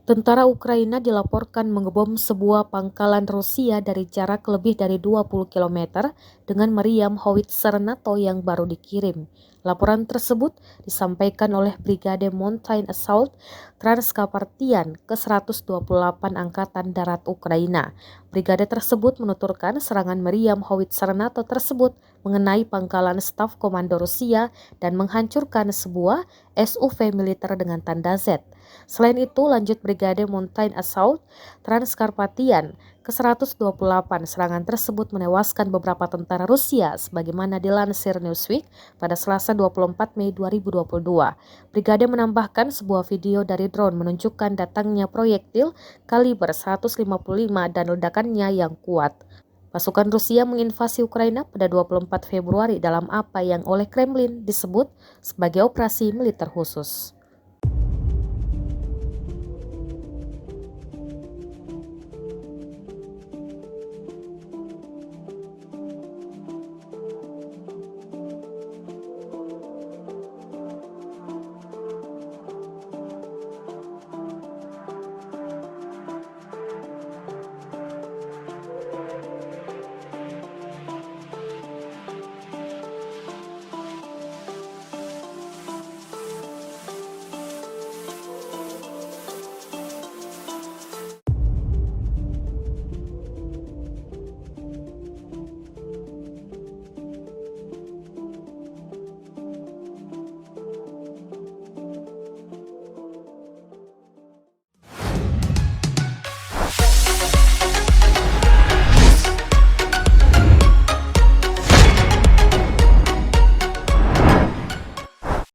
Tentara Ukraina dilaporkan mengebom sebuah pangkalan Rusia dari jarak lebih dari 20 km dengan meriam howitzer NATO yang baru dikirim. Laporan tersebut disampaikan oleh Brigade Mountain Assault Transcarpathian ke-128 Angkatan Darat Ukraina. Brigade tersebut menuturkan serangan meriam howitzer NATO tersebut mengenai pangkalan staf komando Rusia dan menghancurkan sebuah SUV militer dengan tanda Z. Selain itu, lanjut Brigade Mountain Assault Transcarpathian ke-128, serangan tersebut menewaskan beberapa tentara Rusia sebagaimana dilansir Newsweek pada Selasa 24 Mei 2022. Brigade menambahkan sebuah video dari drone menunjukkan datangnya proyektil kaliber 155 dan ledakannya yang kuat. Pasukan Rusia menginvasi Ukraina pada 24 Februari dalam apa yang oleh Kremlin disebut sebagai operasi militer khusus.